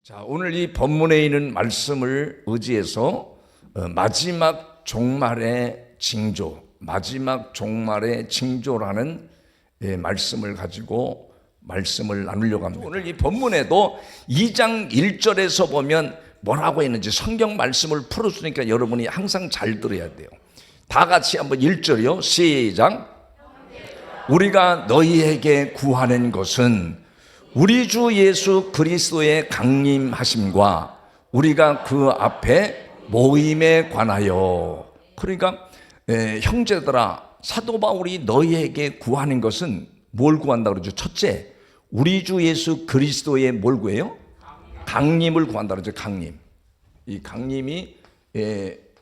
자, 오늘 이 본문에 있는 말씀을 의지해서 마지막 종말의 징조, 마지막 종말의 징조라는 말씀을 가지고 말씀을 나누려고 합니다. 오늘 이 본문에도 2장 1절에서 보면 뭐라고 했는지 성경 말씀을 풀어주니까 여러분이 항상 잘 들어야 돼요. 다 같이 한번 1절이요. 시작. 우리가 너희에게 구하는 것은 우리 주 예수 그리스도의 강림하심과 우리가 그 앞에 모임에 관하여. 그러니까 형제들아, 사도 바울이 너희에게 구하는 것은 뭘 구한다 그러죠? 첫째, 우리 주 예수 그리스도의 뭘 구해요? 강림을 구한다 그러죠. 강림. 이 강림이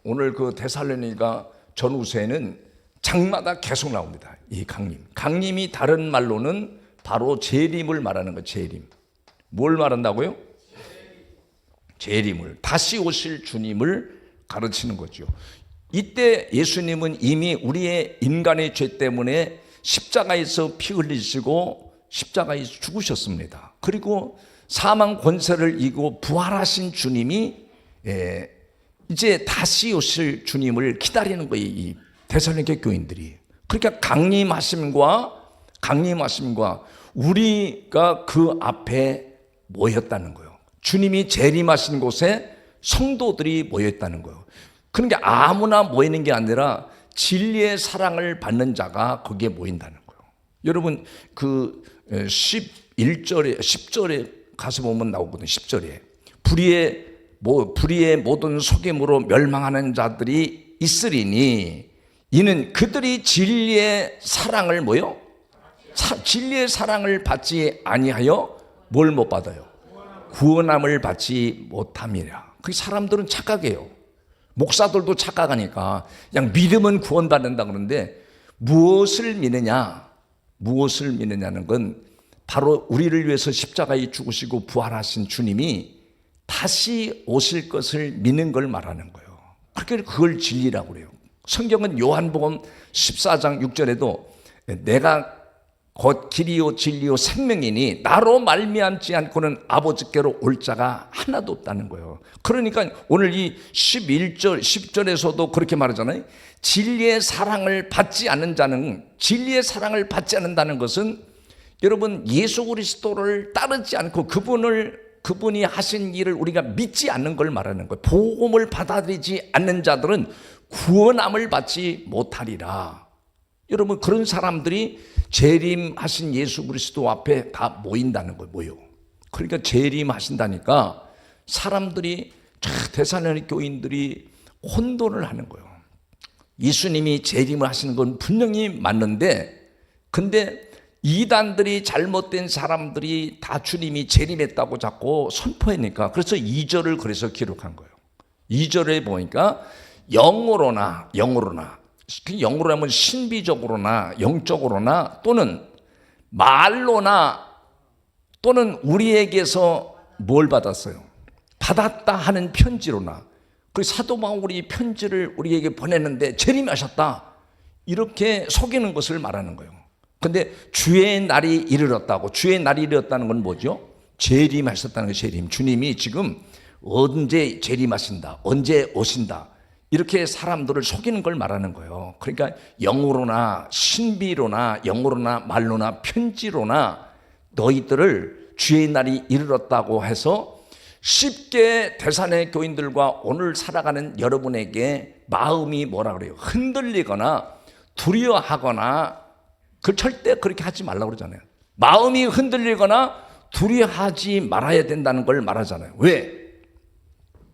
오늘 그 데살로니가 전후서에는 장마다 계속 나옵니다. 이 강림. 강림이 다른 말로는 바로 재림을 말하는 거예요. 재림. 뭘 말한다고요? 재림을. 다시 오실 주님을 가르치는 거죠. 이때 예수님은 이미 우리의 인간의 죄 때문에 십자가에서 피 흘리시고 십자가에서 죽으셨습니다. 그리고 사망 권세를 이기고 부활하신 주님이 이제 다시 오실 주님을 기다리는 거예요. 이 데살로니가 교인들이. 그러니까 강림하심과 우리가 그 앞에 모였다는 거예요. 주님이 재림하신 곳에 성도들이 모였다는 거예요. 그러니까 아무나 모이는 게 아니라 진리의 사랑을 받는 자가 거기에 모인다는 거예요. 여러분 그 10절에 가서 보면 나오거든요. 10절에 불의의 모든 속임으로 멸망하는 자들이 있으리니 이는 그들이 진리의 사랑을 뭐요? 진리의 사랑을 받지 아니하여 뭘 못 받아요? 구원함을 받지 못함이라. 그 사람들은 착각해요. 목사들도 착각하니까 그냥 믿으면 구원받는다 그러는데 무엇을 믿느냐는 건 바로 우리를 위해서 십자가에 죽으시고 부활하신 주님이 다시 오실 것을 믿는 걸 말하는 거예요. 그걸 진리라고 그래요. 성경은 요한복음 14장 6절에도 내가 곧 길이요 진리요 생명이니 나로 말미암지 않고는 아버지께로 올 자가 하나도 없다는 거예요. 그러니까 오늘 이 11절 10절에서도 그렇게 말하잖아요. 진리의 사랑을 받지 않는다는 것은 여러분 예수 그리스도를 따르지 않고 그분이 하신 일을 우리가 믿지 않는 걸 말하는 거예요. 복음을 받아들이지 않는 자들은 구원함을 받지 못하리라. 여러분 그런 사람들이 재림하신 예수 그리스도 앞에 다 모인다는 거예요. 모여. 그러니까 재림하신다니까 사람들이 데살로니가 교인들이 혼돈을 하는 거예요. 예수님이 재림을 하시는 건 분명히 맞는데 근데 이단들이 잘못된 사람들이 다 주님이 재림했다고 자꾸 선포하니까 그래서 2절을 그래서 기록한 거예요. 2절에 보니까 영으로나 하면 신비적으로나 영적으로나 또는 말로나 또는 우리에게서 뭘 받았어요? 받았다 하는 편지로나. 그 사도 바울이 편지를 우리에게 보냈는데 재림하셨다 이렇게 속이는 것을 말하는 거예요. 근데 주의 날이 이르렀다고. 주의 날이 이르렀다는 건 뭐죠? 재림하셨다는 거예요. 재림. 주님이 지금 언제 재림하신다, 언제 오신다 이렇게 사람들을 속이는 걸 말하는 거예요. 그러니까 영으로나 신비로나 영으로나 말로나 편지로나 너희들을 주의 날이 이르렀다고 해서 쉽게 데살로니가 교인들과 오늘 살아가는 여러분에게 마음이 뭐라 그래요? 흔들리거나 두려워하거나 절대 그렇게 하지 말라고 그러잖아요. 마음이 흔들리거나 두려워하지 말아야 된다는 걸 말하잖아요. 왜?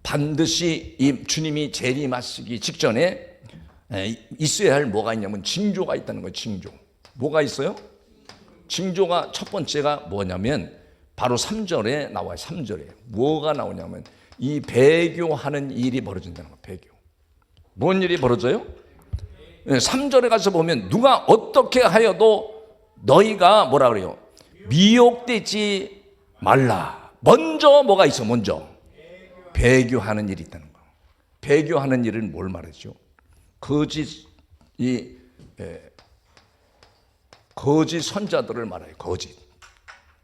반드시 이 주님이 재림하시기 직전에 있어야 할 뭐가 있냐면 징조가 있다는 거예요. 징조. 뭐가 있어요? 징조가 첫 번째가 뭐냐면 바로 3절에 나와요. 3절에 뭐가 나오냐면 이 배교하는 일이 벌어진다는 거예요. 배교. 뭔 일이 벌어져요? 3절에 가서 보면 누가 어떻게 하여도 너희가 뭐라 그래요? 미혹되지 말라. 먼저 뭐가 있어? 먼저 배교하는 일이 있다는 거예요. 배교하는 일은 뭘 말하죠? 거짓 선자들을 말해요.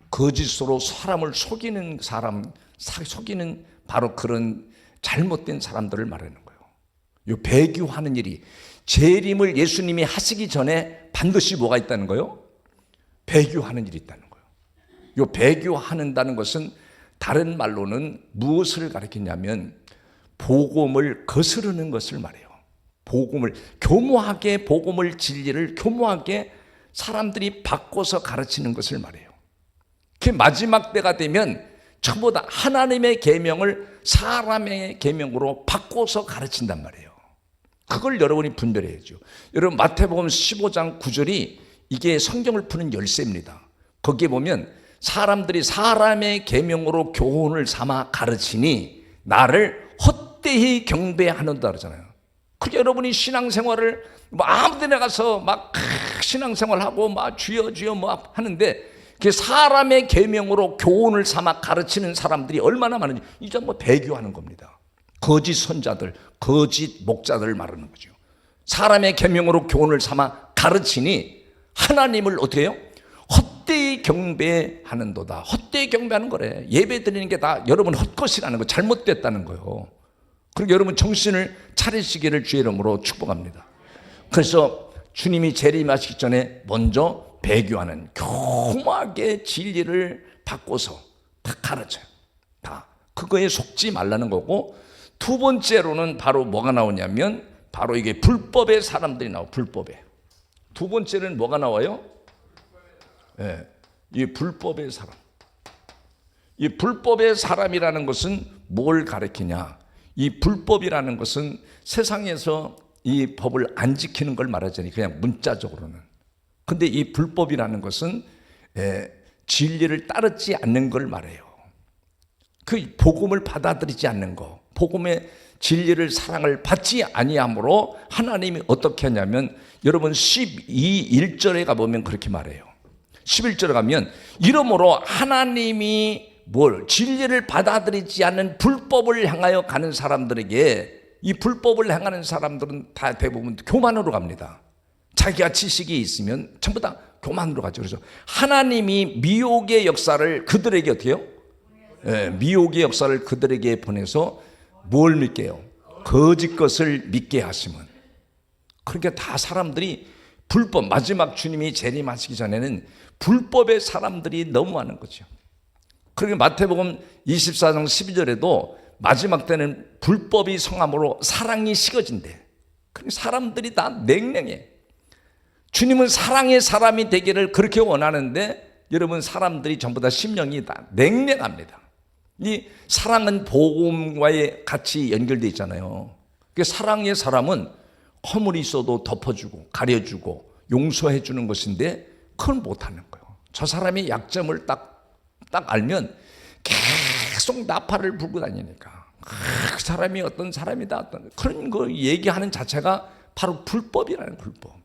거짓으로 사람을 속이는 속이는 바로 그런 잘못된 사람들을 말하는 거예요. 요 배교하는 일이 재림을 예수님이 하시기 전에 반드시 뭐가 있다는 거예요? 배교하는 일이 있다는 거예요. 요 배교한다는 것은 다른 말로는 무엇을 가리키냐면 복음을 거스르는 것을 말해요. 복음을 교모하게, 복음을 진리를 교모하게 사람들이 바꿔서 가르치는 것을 말해요. 그 마지막 때가 되면 전부 다 하나님의 계명을 사람의 계명으로 바꿔서 가르친단 말이에요. 그걸 여러분이 분별해야죠. 여러분 마태복음 15장 9절이 이게 성경을 푸는 열쇠입니다. 거기에 보면 사람들이 사람의 계명으로 교훈을 삼아 가르치니 나를 헛되이 경배하는다 그러잖아요. 그게 여러분이 신앙생활을 뭐 아무 데나 가서 막 신앙생활하고 막 주여 주여 뭐 하는데 그 사람의 계명으로 교훈을 삼아 가르치는 사람들이 얼마나 많은지 이제 뭐 배교하는 겁니다. 거짓 선자들, 거짓 목자들을 말하는 거죠. 사람의 계명으로 교훈을 삼아 가르치니 하나님을 어떻게 해요? 헛되이 경배하는도다. 헛되이 경배하는 거래. 예배 드리는 게 다 여러분 헛것이라는 거, 잘못됐다는 거예요. 그리고 여러분 정신을 차리시기를 주의 이름으로 축복합니다. 그래서 주님이 재림하시기 전에 먼저 배교하는 교묘하게 진리를 바꿔서 다 가르쳐요. 다 그거에 속지 말라는 거고, 두 번째로는 바로 뭐가 나오냐면 바로 이게 불법의 사람들이 나와요. 불법에. 두 번째는 뭐가 나와요? 네, 이 불법의 사람. 이 불법의 사람이라는 것은 뭘 가리키냐? 이 불법이라는 것은 세상에서 이 법을 안 지키는 걸 말하자니 그냥 문자적으로는. 근데 이 불법이라는 것은 진리를 따르지 않는 걸 말해요. 그 복음을 받아들이지 않는 거, 복음의 진리를 사랑을 받지 아니함으로 하나님이 어떻게 하냐면 여러분 1절에 가보면 그렇게 말해요. 11절에 가면 이러므로 하나님이 뭘 진리를 받아들이지 않는 불법을 향하여 가는 사람들에게, 이 불법을 행하는 사람들은 다 대부분 교만으로 갑니다. 자기가 지식이 있으면 전부 다 교만으로 가죠. 그래서 하나님이 미혹의 역사를 그들에게 어떻게 해요? 미혹의 역사를 그들에게 보내서 뭘 믿게 해요? 거짓 것을 믿게 하시면. 그러니까 다 사람들이 불법, 마지막 주님이 재림하시기 전에는 불법의 사람들이 너무 많은 거죠. 그러니까 마태복음 24장 12절에도 마지막 때는 불법이 성함으로 사랑이 식어진대. 그러니까 사람들이 다 냉랭해. 주님은 사랑의 사람이 되기를 그렇게 원하는데 여러분 사람들이 전부 다 심령이 다 냉랭합니다. 이 사랑은 복음과의 같이 연결되어 있잖아요. 그 사랑의 사람은 허물이 있어도 덮어주고 가려주고 용서해 주는 것인데 그걸 못하는 거예요. 저 사람의 약점을 딱 알면 계속 나팔을 불고 다니니까 그 사람이 어떤 사람이다, 어떤 그런 거 얘기하는 자체가 바로 불법이라는 불법.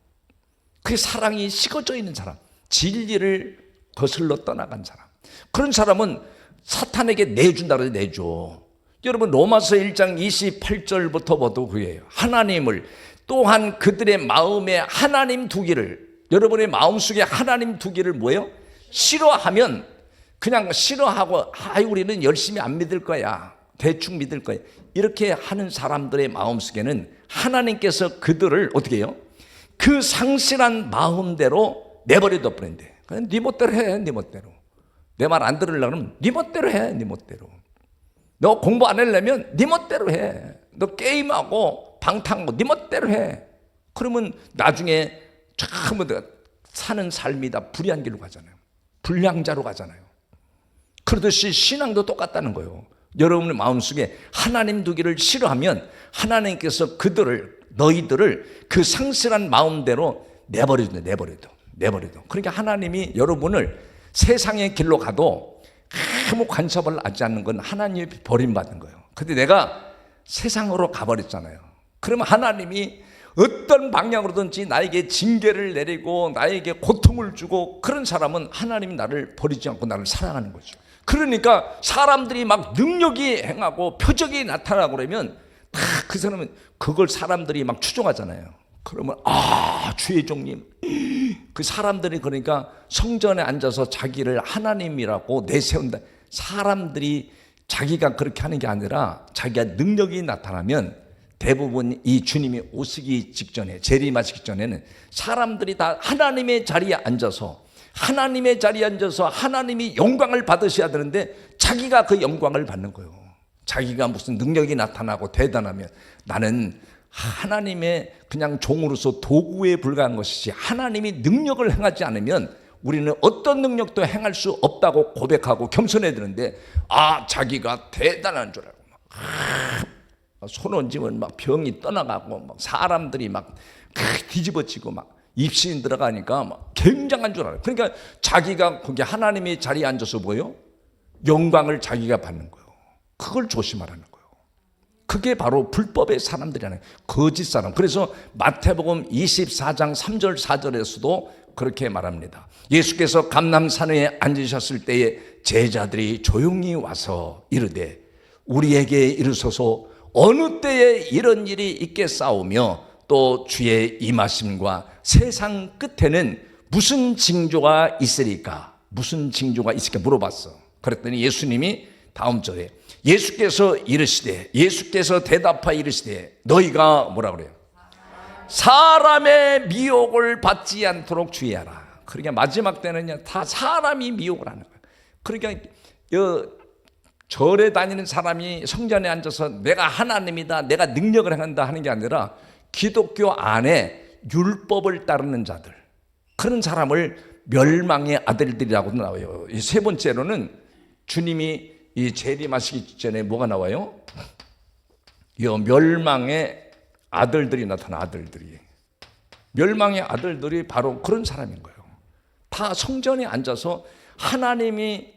그 사랑이 식어져 있는 사람, 진리를 거슬러 떠나간 사람, 그런 사람은 사탄에게 내준다 그래서 내줘. 여러분 로마서 1장 28절부터 봐도 그게요. 하나님을 또한 그들의 마음에 하나님 두기를, 여러분의 마음속에 하나님 두기를 뭐예요? 싫어하면 그냥 싫어하고 우리는 열심히 안 믿을 거야, 대충 믿을 거야, 이렇게 하는 사람들의 마음속에는 하나님께서 그들을 어떻게 해요? 그 상실한 마음대로 내버려 버린대. 그냥 네 멋대로 해. 네 멋대로. 내 말 안 들으려면 네 멋대로 해. 네 멋대로. 너 공부 안 하려면 네 멋대로 해. 너 게임하고 방탕하고 네 멋대로 해. 그러면 나중에 전부 다 사는 삶이 다 불의한 길로 가잖아요. 불량자로 가잖아요. 그러듯이 신앙도 똑같다는 거예요. 여러분의 마음속에 하나님 두기를 싫어하면 하나님께서 너희들을 그 상실한 마음대로 내버려둬. 그러니까 하나님이 여러분을 세상의 길로 가도 아무 간섭을 하지 않는 건 하나님이 버림받은 거예요. 근데 내가 세상으로 가버렸잖아요. 그러면 하나님이 어떤 방향으로든지 나에게 징계를 내리고 나에게 고통을 주고, 그런 사람은 하나님이 나를 버리지 않고 나를 사랑하는 거죠. 그러니까 사람들이 막 능력이 행하고 표적이 나타나고 그러면 그 사람은 그걸 사람들이 막 추종하잖아요. 그러면 주의 종님, 그 사람들이 그러니까 성전에 앉아서 자기를 하나님이라고 내세운다. 사람들이 자기가 그렇게 하는 게 아니라 자기가 능력이 나타나면 대부분 이 주님이 오시기 직전에, 재림하시기 전에는 사람들이 다 하나님의 자리에 앉아서 하나님이 영광을 받으셔야 되는데 자기가 그 영광을 받는 거예요. 자기가 무슨 능력이 나타나고 대단하면 나는 하나님의 그냥 종으로서 도구에 불과한 것이지, 하나님이 능력을 행하지 않으면 우리는 어떤 능력도 행할 수 없다고 고백하고 겸손해야 되는데, 자기가 대단한 줄 알고 손 얹으면 막 병이 떠나가고 막 사람들이 막 뒤집어지고 막 입신 들어가니까 막 굉장한 줄 알아요. 그러니까 자기가 거기 하나님의 자리에 앉아서 뭐예요? 영광을 자기가 받는 거예요. 그걸 조심하라는 거예요. 그게 바로 불법의 사람들이라는 거예요. 거짓 사람. 그래서 마태복음 24장 3절 4절에서도 그렇게 말합니다. 예수께서 감람산에 앉으셨을 때에 제자들이 조용히 와서 이르되 우리에게 이르소서 어느 때에 이런 일이 있겠사오며 또 주의 임하심과 세상 끝에는 무슨 징조가 있으리까? 무슨 징조가 있을까 물어봤어. 그랬더니 예수님이 다음 절에 예수께서 대답하여 이르시되 너희가 뭐라 그래요? 사람의 미혹을 받지 않도록 주의하라. 그러니까 마지막 때는요 다 사람이 미혹을 하는 거예요. 그러니까 절에 다니는 사람이 성전에 앉아서 내가 하나님이다, 내가 능력을 행한다 하는 게 아니라 기독교 안에 율법을 따르는 자들, 그런 사람을 멸망의 아들들이라고 나와요. 이 세 번째로는 주님이 이 재림하시기 전에 뭐가 나와요? 이 멸망의 아들들이 나타나. 멸망의 아들들이 바로 그런 사람인 거예요. 다 성전에 앉아서 하나님이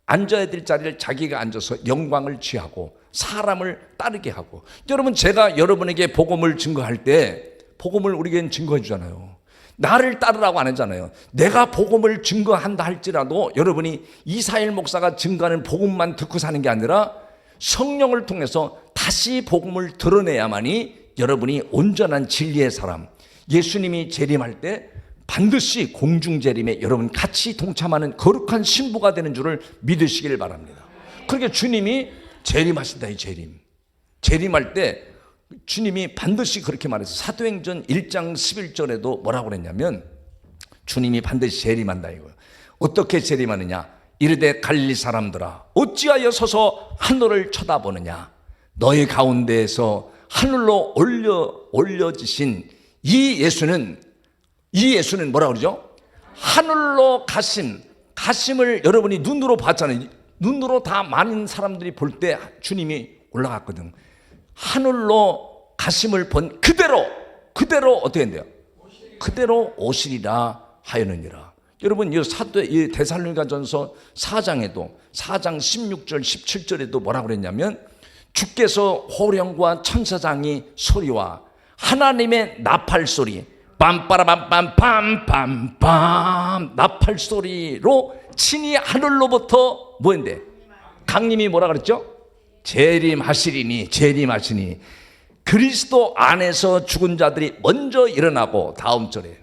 앉아야 될 자리를 자기가 앉아서 영광을 취하고 사람을 따르게 하고. 여러분, 제가 여러분에게 복음을 증거할 때 복음을 우리에겐 증거해 주잖아요. 나를 따르라고 안 하잖아요. 내가 복음을 증거한다 할지라도 여러분이 이사일 목사가 증거하는 복음만 듣고 사는 게 아니라 성령을 통해서 다시 복음을 드러내야만이 여러분이 온전한 진리의 사람, 예수님이 재림할 때 반드시 공중재림에 여러분 같이 동참하는 거룩한 신부가 되는 줄을 믿으시길 바랍니다. 그러니까 주님이 재림하신다. 이 재림할 때 주님이 반드시 그렇게 말해서 사도행전 1장 11절에도 뭐라고 그랬냐면 주님이 반드시 재림한다 이거예요. 어떻게 재림하느냐? 이르되 갈릴리 사람들아 어찌하여 서서 하늘을 쳐다보느냐? 너희 가운데에서 하늘로 올려지신 이 예수는 뭐라 그러죠? 하늘로 가심을 여러분이 눈으로 봤잖아요. 눈으로 다 많은 사람들이 볼 때 주님이 올라갔거든. 하늘로 가심을 본 그대로 어떻게 된대요? 그대로 오시리라 하였느니라. 여러분 이 데살로니가전서 4장에도 4장 16절 17절에도 뭐라 그랬냐면 주께서 호령과 천사장이 소리와 하나님의 나팔 소리 빰빠라빰빰빰빰빰 나팔 소리로 친히 하늘로부터 뭐인데 강림이 뭐라 그랬죠? 재림하시니 그리스도 안에서 죽은 자들이 먼저 일어나고 다음 절에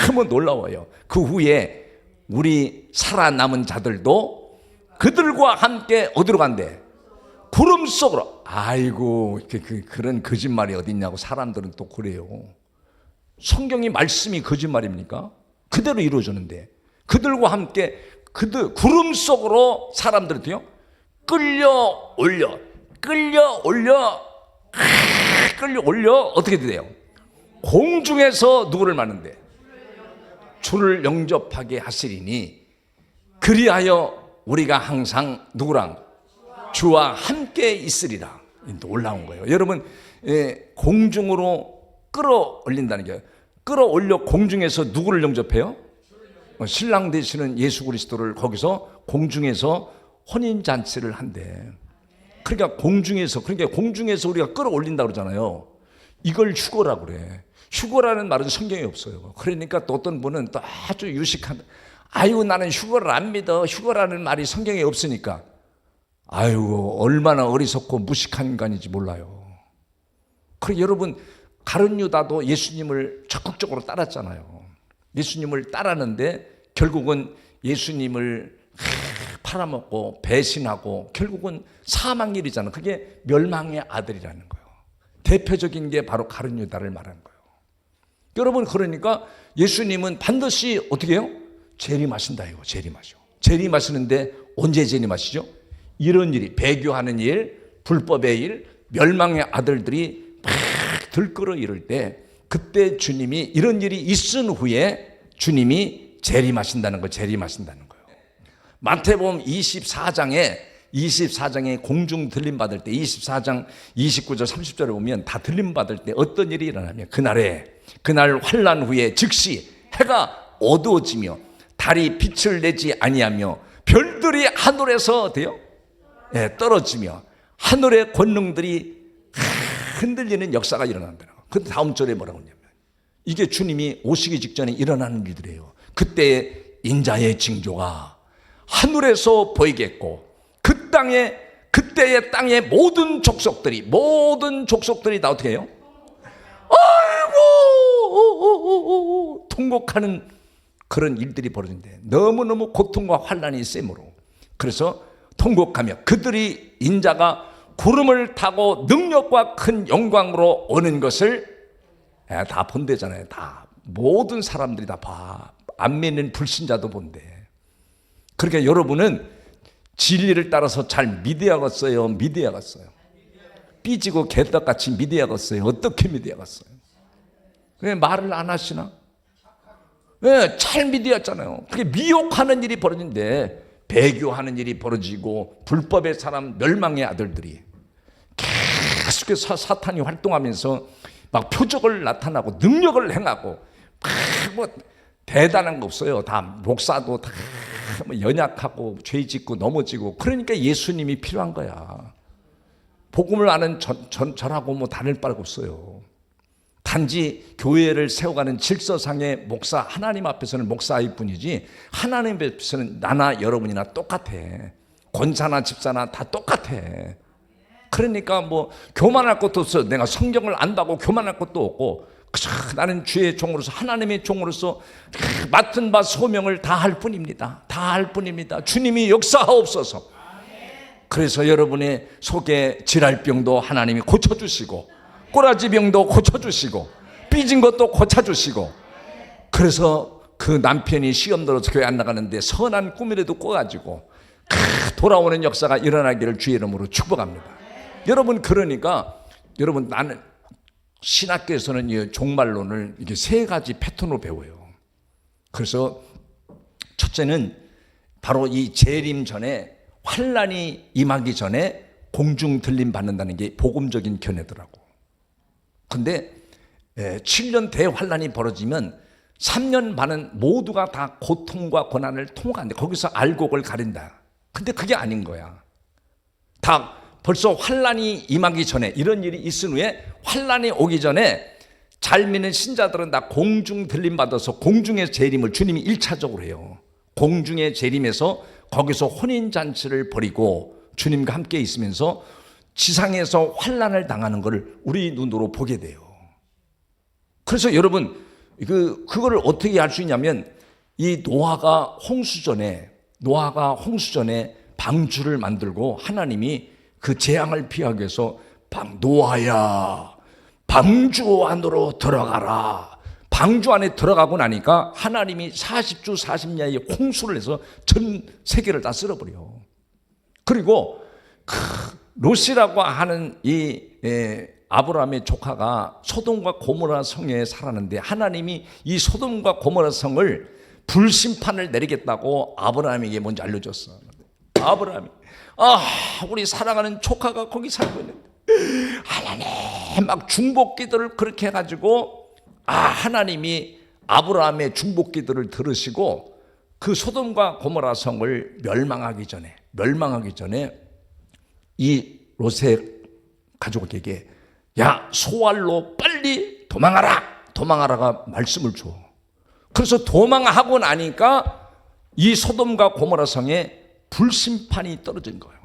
너무 놀라워요. 그 후에 우리 살아남은 자들도 그들과 함께 어디로 간대? 구름 속으로. 아이고 그런 거짓말이 어딨냐고 사람들은 또 그래요. 성경이 말씀이 거짓말입니까? 그대로 이루어졌는데 그들과 함께 구름 속으로 사람들은요 끌려 올려 어떻게 돼요? 공중에서 누구를 만는데? 주를 영접하게 하시리니 그리하여 우리가 항상 누구랑? 주와 함께 있으리라. 놀라운 거예요. 여러분 공중으로 끌어올린다는 게 끌어올려 공중에서 누구를 영접해요? 신랑 되시는 예수 그리스도를 거기서 공중에서 혼인잔치를 한대. 그러니까 공중에서 우리가 끌어올린다고 그러잖아요. 이걸 휴거라고 그래. 휴거라는 말은 성경에 없어요. 그러니까 또 어떤 분은 또 아주 유식한 나는 휴거를 안 믿어. 휴거라는 말이 성경에 없으니까. 얼마나 어리석고 무식한 인간인지 몰라요. 그리고 여러분 가룟 유다도 예수님을 적극적으로 따랐잖아요. 예수님을 따랐는데 결국은 예수님을 팔아먹고 배신하고 결국은 사망일이잖아. 그게 멸망의 아들이라는 거예요. 대표적인 게 바로 가룟 유다를 말하는 거예요. 여러분, 그러니까 예수님은 반드시 어떻게 해요? 재림하신다 이거. 재림하시는데 언제 재림하시죠? 이런 일이, 배교하는 일, 불법의 일, 멸망의 아들들이 막 들끓어 이럴 때, 그때 주님이 이런 일이 있은 후에 주님이 재림하신다는 거예요. 마태복음 24장에 공중 들림 받을 때, 24장 29절 30절에 보면 다 들림 받을 때 어떤 일이 일어나면, 그날 환난 후에 즉시 해가 어두워지며 달이 빛을 내지 아니하며 별들이 하늘에서 어때요? 떨어지며 하늘의 권능들이 흔들리는 역사가 일어난다는 거예요. 그 다음 절에 뭐라고 하냐면, 이게 주님이 오시기 직전에 일어나는 일들이에요. 그때 인자의 징조가 하늘에서 보이겠고, 그때의 땅의 모든 족속들이 다 어떻게 해요? 아이고 통곡하는 그런 일들이 벌어진대. 너무너무 고통과 환난이 셈으로. 그래서 통곡하며 그들이 인자가 구름을 타고 능력과 큰 영광으로 오는 것을 다 본대잖아요. 다 모든 사람들이 다 봐. 안 믿는 불신자도 본대. 그러니까 여러분은 진리를 따라서 잘 믿어야겠어요? 삐지고 개떡같이 믿어야겠어요? 어떻게 믿어야겠어요? 왜 말을 안 하시나? 왜? 잘 믿어야잖아요. 그게 미혹하는 일이 벌어진대. 배교하는 일이 벌어지고 불법의 사람, 멸망의 아들들이 계속해서 사탄이 활동하면서 막 표적을 나타나고 능력을 행하고 뭐 대단한 거 없어요. 다 목사도 다 연약하고 죄 짓고 넘어지고. 그러니까 예수님이 필요한 거야. 복음을 아는 전하고 뭐 다를 바가 없어요. 단지 교회를 세워가는 질서상의 목사, 하나님 앞에서는 목사일 뿐이지 하나님 앞에서는 나나 여러분이나 똑같아. 권사나 집사나 다 똑같아. 그러니까 뭐 교만할 것도 없어. 내가 성경을 안다고 교만할 것도 없고, 나는 주의 종으로서, 하나님의 종으로서 맡은 바 소명을 다 할 뿐입니다. 주님이 역사하옵소서. 그래서 여러분의 속에 질랄병도 하나님이 고쳐주시고, 꼬라지병도 고쳐주시고, 삐진 것도 고쳐주시고, 그래서 그 남편이 시험 들어서 교회 안 나가는데 선한 꿈이라도 꿔가지고 돌아오는 역사가 일어나기를 주의 이름으로 축복합니다. 여러분, 그러니까 여러분, 나는 신학교에서는 이 종말론을 이게 세 가지 패턴으로 배워요. 그래서 첫째는 바로 이 재림 전에, 환난이 임하기 전에 공중 들림 받는다는 게 복음적인 견해더라고. 근데 7년 대환난이 벌어지면 3년 반은 모두가 다 고통과 고난을 통과하는데 거기서 알곡을 가린다. 근데 그게 아닌 거야. 다 벌써 환난이 임하기 전에, 이런 일이 있은 후에 환난이 오기 전에 잘 믿는 신자들은 다 공중 들림 받아서 공중의 재림을 주님이 1차적으로 해요. 공중의 재림에서 거기서 혼인잔치를 벌이고 주님과 함께 있으면서 지상에서 환난을 당하는 것을 우리 눈으로 보게 돼요. 그래서 여러분, 그거를 어떻게 알 수 있냐면, 이 노아가 홍수전에 방주를 만들고 하나님이 그 재앙을 피하기 위해서 노아야, 방주 안으로 들어가라. 방주 안에 들어가고 나니까 하나님이 40주 40야의 홍수를 해서 전 세계를 다 쓸어버려. 그리고 롯이라고 하는 이 아브라함의 조카가 소돔과 고모라 성에 살았는데, 하나님이 이 소돔과 고모라 성을 불심판을 내리겠다고 아브라함에게 먼저 알려줬어. 아브라함이, 우리 사랑하는 조카가 거기 살고 있는데, 하나님, 막 중복기도를 그렇게 해가지고, 하나님이 아브라함의 중복기도를 들으시고 그 소돔과 고모라 성을 멸망하기 전에 이 롯의 가족에게, 야, 소알로 빨리 도망하라가 말씀을 줘. 그래서 도망하고 나니까 이 소돔과 고모라 성에 불심판이 떨어진 거예요.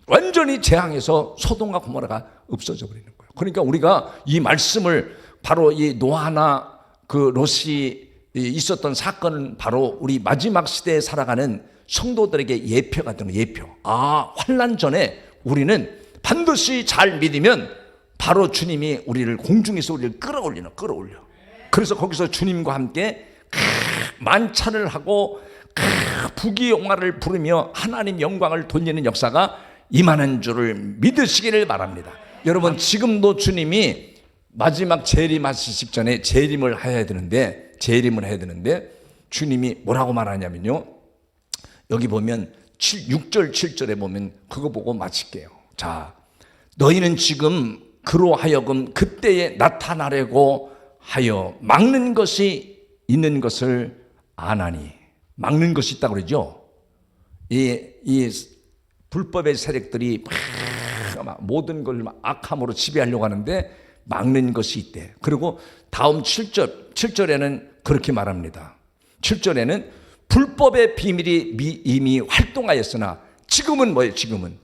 완전히 재앙에서 소돔과 고모라가 없어져 버리는 거예요. 그러니까 우리가 이 말씀을, 바로 이 노아나 그 롯이 있었던 사건은 바로 우리 마지막 시대에 살아가는 성도들에게 예표가 되는 거예요. 예표. 환난 전에 우리는 반드시 잘 믿으면 바로 주님이 우리를 공중에서 우리를 끌어올려. 그래서 거기서 주님과 함께 만찬을 하고 부귀영화를 부르며 하나님 영광을 돌리는 역사가 임하는 줄을 믿으시기를 바랍니다. 여러분, 지금도 주님이 마지막 재림하시기 직전에 재림을 해야 되는데 주님이 뭐라고 말하냐면요, 여기 보면 6절 7절에 보면 그거 보고 마칠게요. 자, 너희는 지금 그로 하여금 그때에 나타나려고 하여 막는 것이 있는 것을 아나니. 막는 것이 있다고 그러죠. 이 불법의 세력들이 막 모든 걸 악함으로 지배하려고 하는데 막는 것이 있대. 그리고 다음 7절에는 그렇게 말합니다. 7절에는 불법의 비밀이 이미 활동하였으나 지금은 뭐예요? 지금은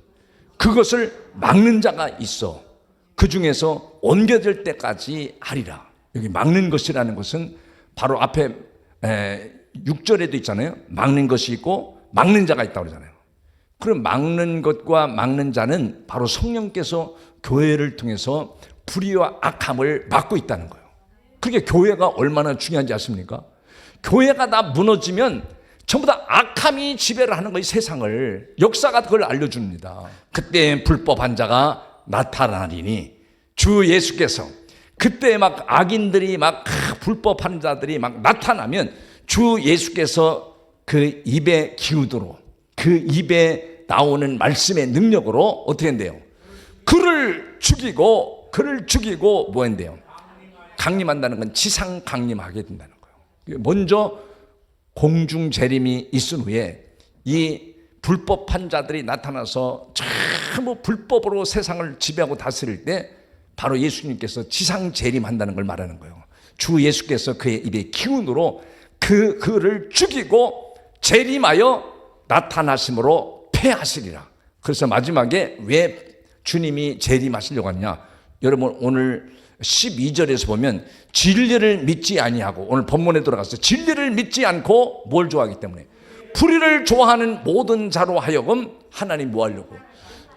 그것을 막는 자가 있어. 그 중에서 옮겨질 때까지 하리라. 여기 막는 것이라는 것은 바로 앞에 6절에도 있잖아요. 막는 것이 있고 막는 자가 있다고 그러잖아요. 그럼 막는 것과 막는 자는 바로 성령께서 교회를 통해서 불의와 악함을 막고 있다는 거예요. 그게 교회가 얼마나 중요한지 아십니까? 교회가 다 무너지면 전부 다 악함이 지배를 하는 거예요. 세상을. 역사가 그걸 알려줍니다. 그때 불법한 자가 나타나리니 주 예수께서 그때 막 악인들이 막 불법한 자들이 막 나타나면 주 예수께서 그 입에 기우도록 그 입에 나오는 말씀의 능력으로 어떻게 한대요? 그를 죽이고 뭐 한대요? 강림한다는 건 지상 강림하게 된다는 거예요. 먼저 공중 재림이 있은 후에 이 불법한 자들이 나타나서 전부 불법으로 세상을 지배하고 다스릴 때 바로 예수님께서 지상 재림한다는 걸 말하는 거예요. 주 예수께서 그의 입에 기운으로 그를 죽이고 재림하여 나타나심으로 패하시리라. 그래서 마지막에 왜 주님이 재림하시려고 하느냐? 여러분, 오늘 12절에서 보면 진리를 믿지 아니하고, 오늘 본문에 들어가서 진리를 믿지 않고 뭘 좋아하기 때문에 불의를 좋아하는 모든 자로 하여금 하나님 뭐 하려고?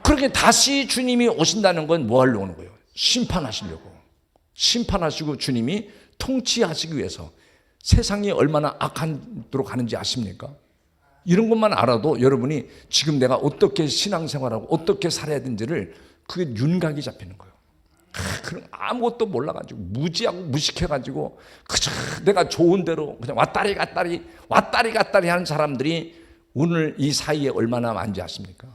그렇게 다시 주님이 오신다는 건 뭐 하려고 하는 거예요? 심판하시려고. 심판하시고 주님이 통치하시기 위해서. 세상이 얼마나 악하도록 하는지 아십니까? 이런 것만 알아도 여러분이 지금 내가 어떻게 신앙생활하고 어떻게 살아야 되는지를 그게 윤곽이 잡히는 거예요. 그런 아무것도 몰라가지고 무지하고 무식해가지고 그저 내가 좋은 대로 그냥 왔다리 갔다리 하는 사람들이 오늘 이 사이에 얼마나 많은지 아십니까?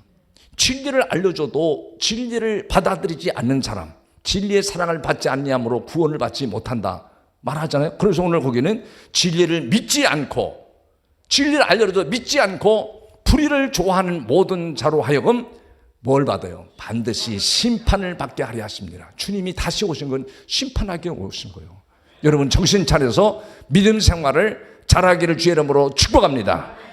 진리를 알려줘도 진리를 받아들이지 않는 사람, 진리의 사랑을 받지 않냐므로 구원을 받지 못한다 말하잖아요. 그래서 오늘 거기는 진리를 믿지 않고, 진리를 알려줘도 믿지 않고 불의를 좋아하는 모든 자로 하여금 뭘 받아요? 반드시 심판을 받게 하려 하십니다. 주님이 다시 오신 건 심판하기 오신 거예요. 여러분, 정신 차려서 믿음 생활을 잘하기를 주의 이름으로 축복합니다.